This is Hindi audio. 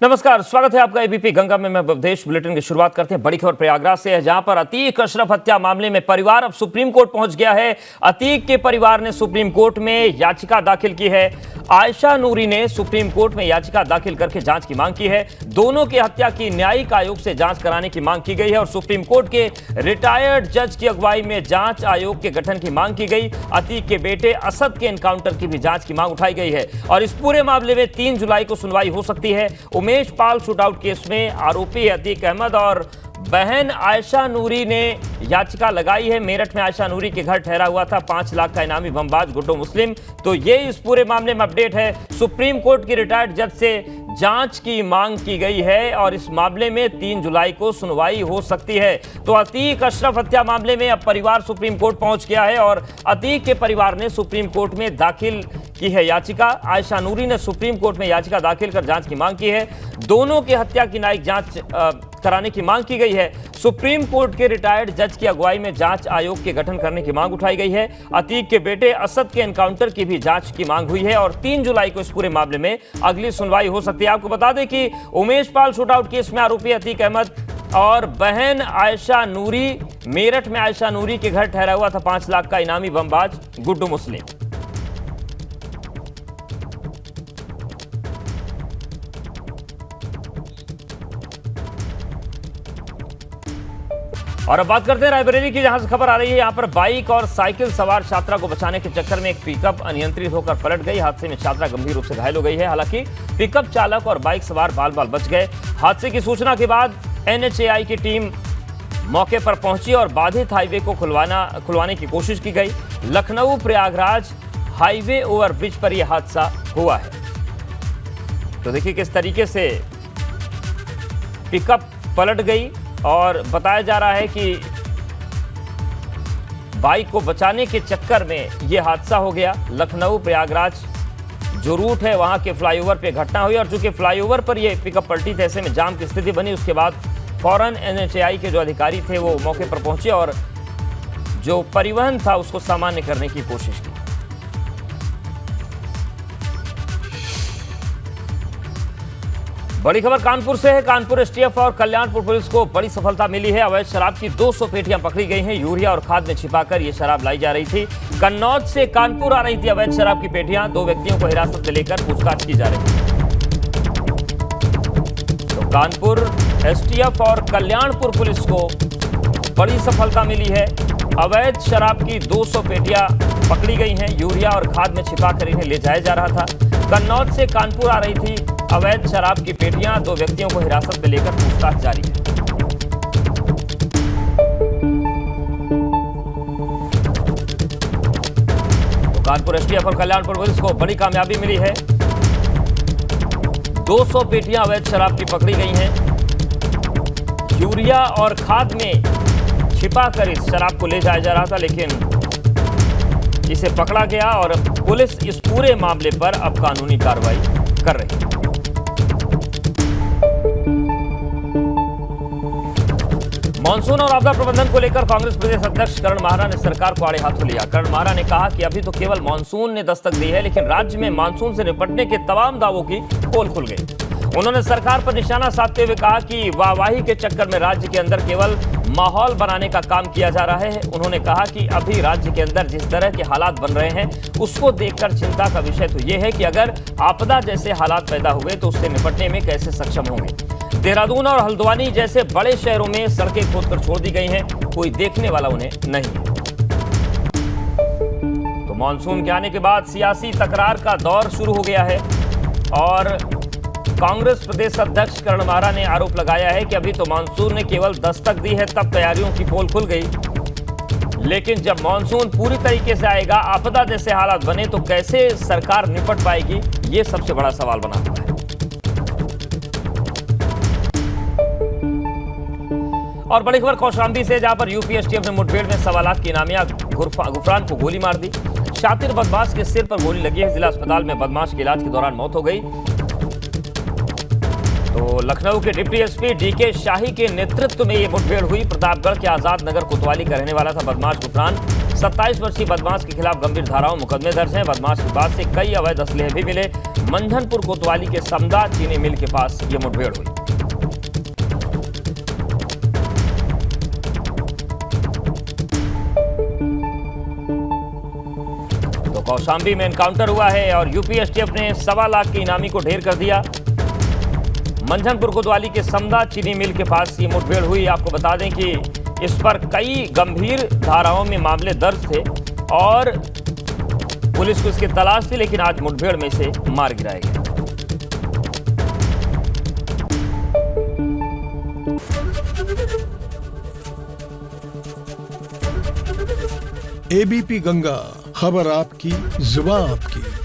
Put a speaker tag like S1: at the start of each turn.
S1: नमस्कार, स्वागत है आपका एबीपी गंगा में। मैं भवदेश। बुलेटिन की शुरुआत करते हैं बड़ी खबर प्रयागराज से है, जहां पर अतीक अशरफ हत्या मामले में परिवार अब सुप्रीम कोर्ट पहुंच गया है। अतीक के परिवार ने सुप्रीम कोर्ट में याचिका दाखिल की है। आयशा नूरी ने सुप्रीम कोर्ट में याचिका दाखिल करके जांच की मांग की है। दोनों की हत्या की न्यायिक आयोग से जांच कराने की मांग की गई है और सुप्रीम कोर्ट के रिटायर्ड जज की अगुवाई में जांच आयोग के गठन की मांग की गई। अतीक के बेटे असद के एनकाउंटर की भी जांच की मांग उठाई गई है और इस पूरे मामले में 3 जुलाई को सुनवाई हो सकती है। उमेश पाल शूटआउट केस में आरोपी अतीक अहमद और बहन आयशा नूरी ने याचिका लगाई है। मेरठ में आयशा नूरी के घर ठहरा हुआ था 5 लाख का इनामी बमबाज गुड्डू मुस्लिम। तो ये इस पूरे मामले में अपडेट है। सुप्रीम कोर्ट की रिटायर्ड जज से जांच की मांग की गई है और इस मामले में 3 जुलाई को सुनवाई हो सकती है। तो अतीक अशरफ हत्या मामले में अब परिवार सुप्रीम कोर्ट पहुंच गया है और अतीक के परिवार ने सुप्रीम कोर्ट में दाखिल की है याचिका। आयशा नूरी ने सुप्रीम कोर्ट में याचिका दाखिल कर जांच की मांग की है। दोनों की हत्या की न्यायिक जांच कराने की मांग की गई है। सुप्रीम कोर्ट के रिटायर्ड जज की अगुवाई में जांच आयोग के गठन करने की मांग उठाई गई है। अतीक के बेटे असद के एनकाउंटर की भी जांच की मांग हुई है और 3 जुलाई को इस पूरे मामले में अगली सुनवाई हो सकती है। आपको बता दें कि उमेश पाल शूटआउट केस में आरोपी अतीक अहमद और बहन आयशा नूरी, मेरठ में आयशा नूरी के घर ठहरा हुआ था 5 लाख का इनामी बमबाज गुड्डू मुस्लिम। और अब बात करते हैं रायबरेली की, जहां से खबर आ रही है। यहां पर बाइक और साइकिल सवार छात्रा को बचाने के चक्कर में एक पिकअप अनियंत्रित होकर पलट गई। हादसे में छात्रा गंभीर रूप से घायल हो गई है। हालांकि पिकअप चालक और बाइक सवार बाल बाल बच गए। हादसे की सूचना के बाद NHAI की टीम मौके पर पहुंची और बाधित हाईवे को खुलवाने की कोशिश की गई। लखनऊ प्रयागराज हाईवे ओवरब्रिज पर यह हादसा हुआ है। तो देखिए किस तरीके से पिकअप पलट गई और बताया जा रहा है कि बाइक को बचाने के चक्कर में यह हादसा हो गया। लखनऊ प्रयागराज जो रूट है वहां के फ्लाईओवर पे घटना हुई और चूंकि फ्लाईओवर पर यह पिकअप पलटी थी, ऐसे में जाम की स्थिति बनी। उसके बाद फौरन NHAI के जो अधिकारी थे वो मौके पर पहुंचे और जो परिवहन था उसको सामान्य करने की कोशिश की। बड़ी खबर कानपुर से है। कानपुर STF और कल्याणपुर पुलिस को बड़ी सफलता मिली है। अवैध शराब की 200 पेटियां पकड़ी गई हैं। यूरिया और खाद में छिपाकर यह शराब लाई जा रही थी। कन्नौज से कानपुर आ रही थी अवैध शराब की पेटियां। 2 व्यक्तियों को हिरासत में लेकर पूछताछ की जा रही है। तो कानपुर STF और कल्याणपुर पुलिस को बड़ी सफलता मिली है। अवैध शराब की 200 पेटियां पकड़ी गई हैं। यूरिया और खाद में छिपाकर इन्हें ले जाया जा रहा था। कन्नौज से कानपुर आ रही थी अवैध शराब की पेटियां। 2 व्यक्तियों को हिरासत में लेकर पूछताछ जारी है। तो कानपुर STF और कल्याणपुर पुलिस को बड़ी कामयाबी मिली है। 200 पेटियां अवैध शराब की पकड़ी गई हैं। यूरिया और खाद में छिपाकर इस शराब को ले जाया जा रहा था, लेकिन इसे पकड़ा गया और पुलिस इस पूरे मामले पर अब कानूनी कार्रवाई कर रही है। मानसून और आपदा प्रबंधन को लेकर कांग्रेस प्रदेश अध्यक्ष करण माहरा ने सरकार को आड़े हाथों लिया। करण माहरा ने कहा कि अभी तो केवल मानसून ने दस्तक दी है, लेकिन राज्य में मानसून से निपटने के तमाम दावों की पोल खुल गई। उन्होंने सरकार पर निशाना साधते हुए कहा कि वाहवाही के चक्कर में राज्य के अंदर केवल माहौल बनाने का काम किया जा रहा है। उन्होंने कहा कि अभी राज्य के अंदर जिस तरह के हालात बन रहे हैं उसको देखकर चिंता का विषय तो यह है कि अगर आपदा जैसे हालात पैदा हुए तो उससे निपटने में कैसे सक्षम होंगे। देहरादून और हल्द्वानी जैसे बड़े शहरों में सड़कें खोदकर छोड़ दी गई हैं, कोई देखने वाला उन्हें नहीं है। तो मानसून के आने के बाद सियासी तकरार का दौर शुरू हो गया है और कांग्रेस प्रदेश अध्यक्ष करण माहरा ने आरोप लगाया है कि अभी तो मानसून ने केवल दस्तक दी है, तब तैयारियों की पोल खुल गई। लेकिन जब मानसून पूरी तरीके से आएगा, आपदा जैसे हालात बने तो कैसे सरकार निपट पाएगी, ये सबसे बड़ा सवाल बना हुआ है। और बड़ी खबर कौशाम्बी से, जहां पर यूपी STF ने मुठभेड़ में 1.25 लाख की इनामिया गुफरान को गोली मार दी। शातिर बदमाश के सिर पर गोली लगी है। जिला अस्पताल में बदमाश के इलाज के दौरान मौत हो गई। तो लखनऊ के डिप्टी SP DK शाही के नेतृत्व में यह मुठभेड़ हुई। प्रतापगढ़ के आजाद नगर कोतवाली का रहने वाला था बदमाश गुफरान। 27 वर्षीय बदमाश के खिलाफ गंभीर धाराओं मुकदमे दर्ज हैं। बदमाश के पास से कई अवैध असलहे भी मिले। मंझनपुर कोतवाली के समदा चीनी मिल के पास ये मुठभेड़ हुई। तो कौशाम्बी में एनकाउंटर हुआ है और यूपी एसटीएफ ने 1.25 लाख के इनामी को ढेर कर दिया। मंझनपुर कोतवाली के समदा चीनी मिल के पास ये मुठभेड़ हुई। आपको बता दें कि इस पर कई गंभीर धाराओं में मामले दर्ज थे और पुलिस को इसकी तलाश थी, लेकिन आज मुठभेड़ में इसे मार गिराया गया।
S2: एबीपी गंगा, खबर आपकी, जुबान आपकी।